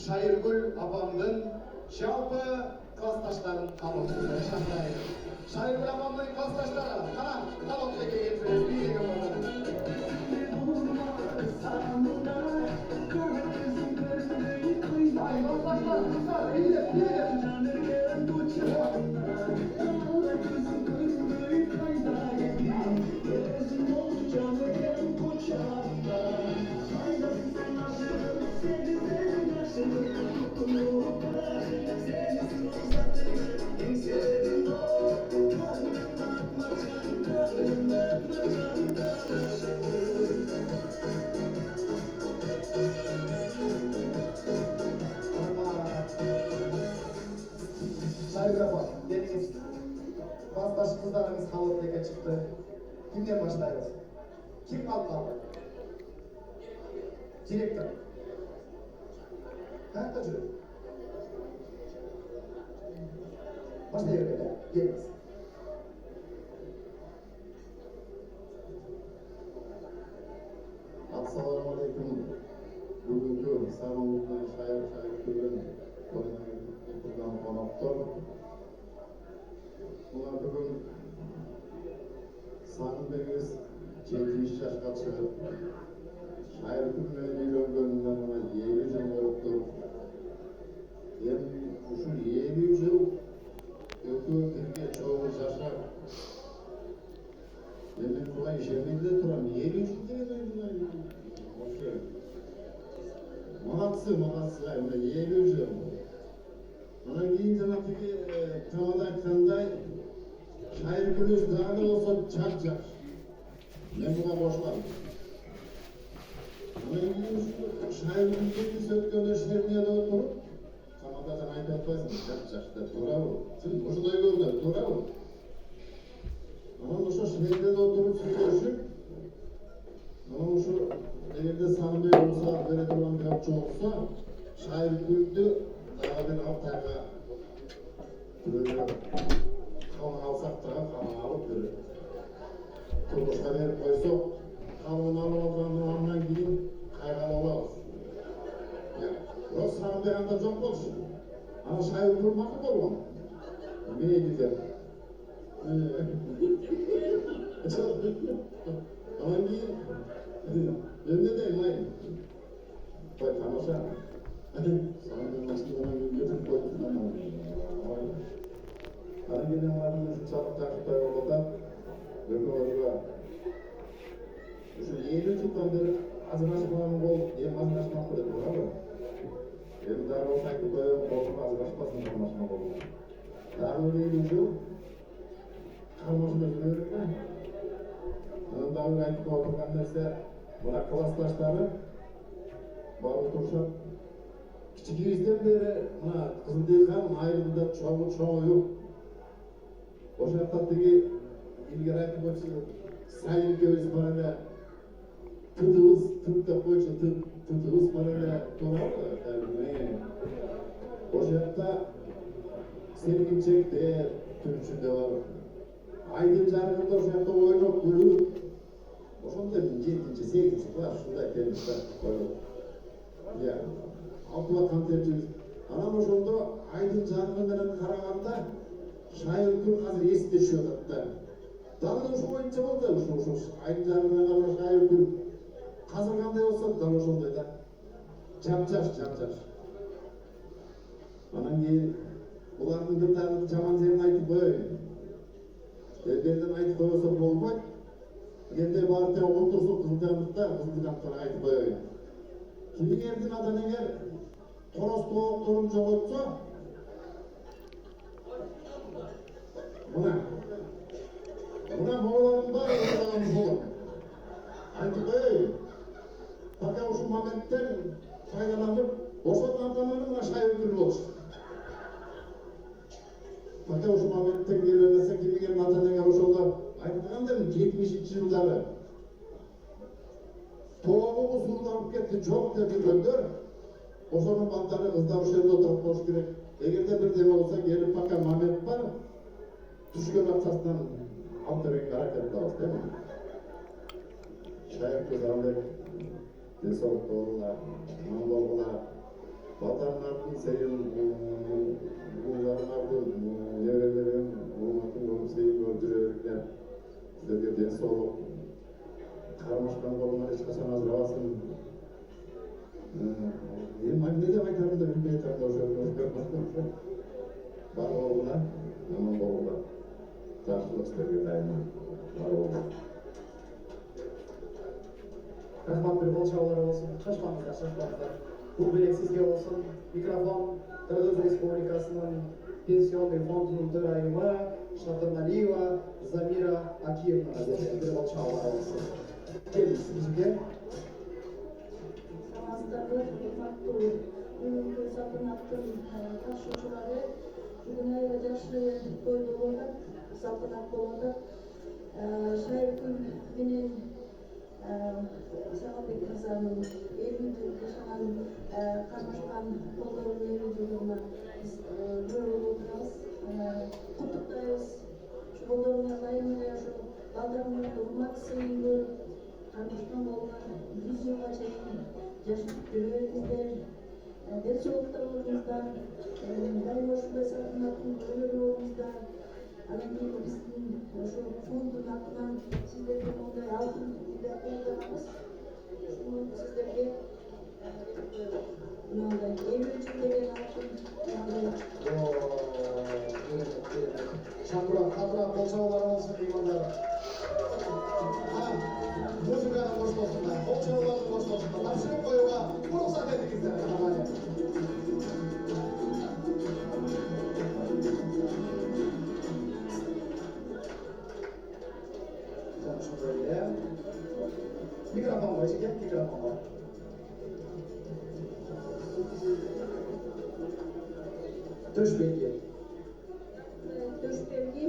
Шайыргүл апамдын жалпы классташтарын кабылдады. Шайыргүл апамдын классташтары кана кабылдыга келип бийлиге барды. Классташ кыздарыңыз кабылдыга чыкты. Кимден баштайбыз? Ким калды? Директор. Кайда жүрөт? Баштай берели. Келиңиз. Assalamu alaikum. Бүгүнкү Сарыуылдын шайыр-шайыр ойнаған қонақтар. Бұлар бүгін Сағынбеков 70 жашқа шығып, шайыр күнмен үйленгеніне 50 жыл болып тұр. Енді ұшы 50 жыл өте бірге çoğu жашап. Мен бұлай жермейді тұрам, 50 жыл деген өйді. Молодцы, 50 жыл. Анан кейін жаңағы тамада айтқандай шайыр күрес дағы болса жақ. Мен бұға қосыламын. Анан кейін шайыр күрес өткен іштеріне де отырып, тамада жаңа айтып атпайсың, жақ деп тұра бұл. Сіз осындай көрді, тұра бұл. Анан осы шерде де отырып сөйлесіп, анан осы егерде Сағынбек болса, бере тұрған бірақ жоқса, шайыр күресті Dağın altına böyle kalın alsak da kalın alıp böyle turuşa verip koysak kalın alacağından кейін kaygan olamaz. O Sağınbek anda çok olsun. Ama şayır durmak olmam. Neye gider? Ama кейін ben de deyim ayın. Koy tanışa. Sağınbek başkanına götürüp koydum. Karagelen varının çabuk takipte olmadan bölge orada şu 50 yıldan beri azınlaşmanın bol, hem azınlaşmak bile durmadı. Hem daha o takipte olsun azınlaşmasın azınlaşmak oldu. Daha öyle 50 yıl kalmasını öğrenmek mi? Onun daha öyle ayıp oturgan nerse buna klaslaşları bağlı turşap Kichikimizdan beri mana Qizildeyhan ayrimida cho'g'i yo'q. O'sha yerdagi ilgari aytib o'tishim, sayilga o'z barada tutuz qo'yishi, tutuz barada to'g'ri. O'sha yerda sergimchakda turishida bor. Aydın jarig'ida o'sha yerda o'ynab kulib, o'shanda 7-8 klass shunday kelishda qo'yib. Ya. Altına konsertimiz. Anam oşunda aydın jarıgı menен karaganda şayır gün hazır esте düşüyor hatta. Dağın şu oyunca oldu şu aydın jarıgı menен şayır gün hazır kanday olsa dağın oşonday da. Çapçaş. Anan keyin ularning bir tane jaman zerini aytib qo'yayın. Elden aytib qo'ysa bo'lmaydi. Endi borib o'tirsin Qiziltepalikda Qiziltepaliklar aytib qo'yayın. Kimning adan eğer Toros to'g'ri joy o'tsa, buna mo'g'ullarning bari o'zlarini bo'ladi. Aytib qo'yay, faqat o'sha momentdan foydalanib, o'sha tomonni mana shayir qilib o'tish. Faqat o'sha momentdan kelmasa, kimga natanaga o'shalar aytgandim 70-yillari to'g'ri usulda olib ketdi, jo'q deb yurganlar. O'shaning bandlari qizlar o'sha yerda o'tirib qolish kerak. Agarda bir dema bo'lsa, kelib faqat moment bor. Tushgan vaqtdan oltirib harakat qilamiz, değil mi? Şayet kızarlık денсаулық болғыла, аман болғыла, батанлардың сейін, ұлдарыңардың, неврелерің, ұлматын болып сейін болып жүре беріңдер. Сіздерге денсаулық, қармашқан болғаннан ешқашан ажырабасын. Не деп айтарымды білмей тұрмын уже. Бар болғыла, аман болғыла. Жақсылық істерге дайын бар болғыла. Рахмат бір болшаулары болсын, шашпаңыздар. Бұл білек сізге болсын. Микрофон Қырғыз Республикасының пенсионный фондының төрайымы Шатырналиева Замира Акиевнаға бір болшаулары болсын. Келіңіз бізге. Самастағы ұрпақтың бүгінгі салтанаттың қатысушылары бүгін айға жашы той болады, салтанат болады. Шайыркүл менен Сағалбек мырзаның елімізде жашаған қармашқан қолдарын үйренуіне біз бөліп отырмыз. Құттықтаймыз. Şu қолдарына дайындай, şu балдарының ұрмат сыйын көріп, қармашқан болған 100 жылға шейін жашап жүріңіздер. Денсаулықта болыңыздар. Дайым осындай салтанаттың күндері болыңыздар. Анан кейін біздің фондың атынан сіздерге ондай алтын медаль қолданамыз. Сіздерге мынандай ел үшін деген алтын Шаңқұрап, қатырап, болшаулары болсын дейміндар. Музыканы қош болсындар, болшауларын қош болсындар. Тапшырып қоюға рұқсат етіңіздер. Mikrofon var, çekin mikrofon var. Döş belge. Döş belge.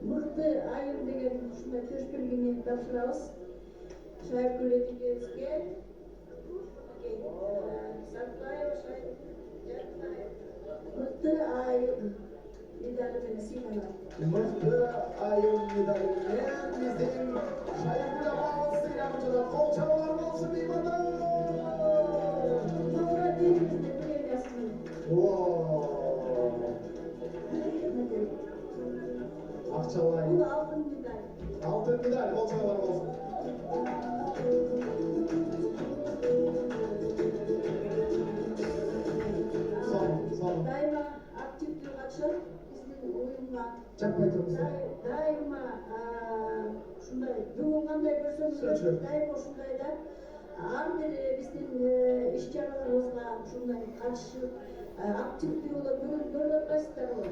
Mıқты айым деген ушундай төш белгини тапшырабыз. Шайыркүл этикетке. Сартаева Шайыркүл. Мықты айым медалі менен сыйланат. Mıhtı ayın medalinden bizim Şayırkül abamız sıylamcıda kolçalar olsun deymanlar. Sonra deyimizde pремиясын. Akçalay. Бұл алтын медаль. Altın medal, kolçalar olsun. Son. Дайыма активдүү катышат биздин уюмга. Çakmay тұрмыздар. Дайыма ушундай бүгүн кандай көрсөңүздөр дайыма ушундай да ар бир биздин иш-чараларыбызга ушундай катышып активдүү болуп көрүп атпайсыздарбы?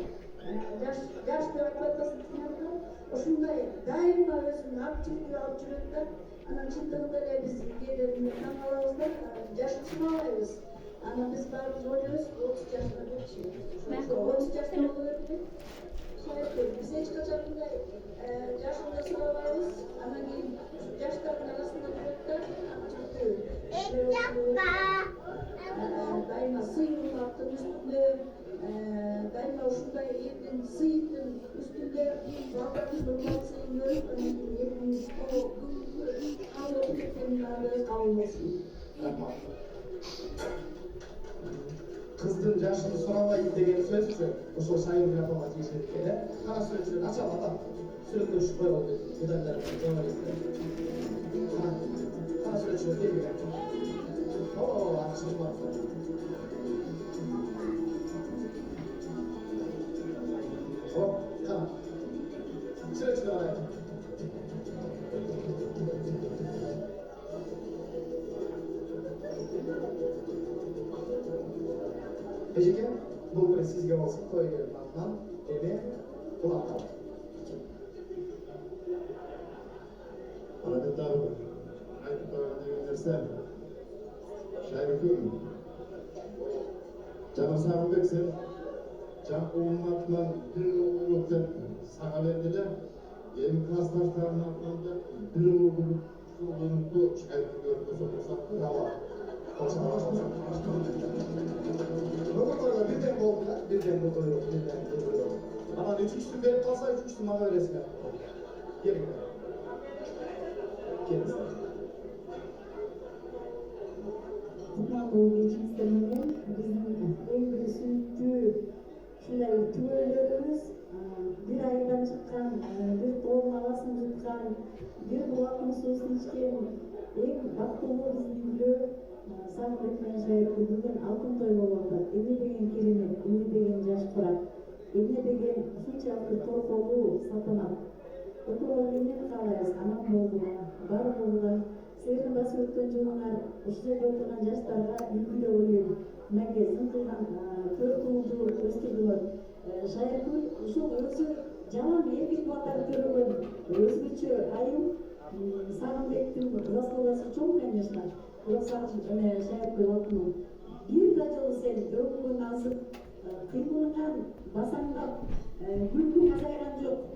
Жаш деп айтып атпайсыздарбы? Ушундай дайыма өзүн активдүү алып жүрөт да анан чындыгында эле биз кээде таң калабыз да жашын сынабайбыз. Анан биз баарыбыз ойлойбуз 30 жашына келчү. 30 жашта боло берди. Biz hiç kaçakında yaşında sınavlarımız, ama yaşların arasında durukta çıktı. Daima sıyırın attın üstünde, daima uşunda yedin sıyırdın üstünde, ballarını durmak sıyın görüp, yedin o kavga etkenlerle kavulmasın. Kızdın yaşını soramayın деген сөзсі, ошол шайыр апама тиешет эле. Кара сүрөтчүлөр ачалып атам. Сүрөткө түшүп коебу деп медальдарды жамалайсыздар. Кара сүрөтчүлөр келген. Акчышмапсыздар. Хоп, кара. Сүрөтчүлөр карайт. Ejike, бұл бір сізге болсын, той елінің атынан, еме, ұлақтар. Adetler aynı parada nerse Şayırkül Canı Sağlıbeksen Can olmakla bir uğurlukta sağa verdiler. Yeni klaslaşlarının altında bir uğurlukta Şayırkül görünme sokulsa bravo. Öbürlerle birden oldular, birden bu toy yok, birden bu toy yok. Ama üçüncüsü verip kalsa üçüncüsü bana öylesine. Gelin. Gelin. кутмандуу кечиңиздер менен биздин эң бир сүйүктүү ушундай түбөлөрүбүз бир айдан чыккан, бир тоон баласын жуткан, бир булактын суусун ичкен эң бактылуу биздин үйлө Сагынбек менен Шайыргүл бүгүн алтын той болуп атат. Эмне деген керемет, эмне деген жаш курат, эмне деген ушунчалык торколуу салтанат. Ошолорду эмнени каалайбыз, аман болгула, бар болгула. Силердин басып өткөн жолуңар ушул жерде отурган жаштарга үлгү деп ойлойм. Мынакей сынтылган 4 уулду өстүрдүлөр. Шайыргүл ушул өзү жаман эркек балдар көргөн өзгөчө айыл. Сагынбектин заслугасы чоң, конечно. Бирок Шайыргүл алтыным, бир да жолу сен өгүнгөн азып, кыймылыңан басаңдап, күлкүң азайган жок.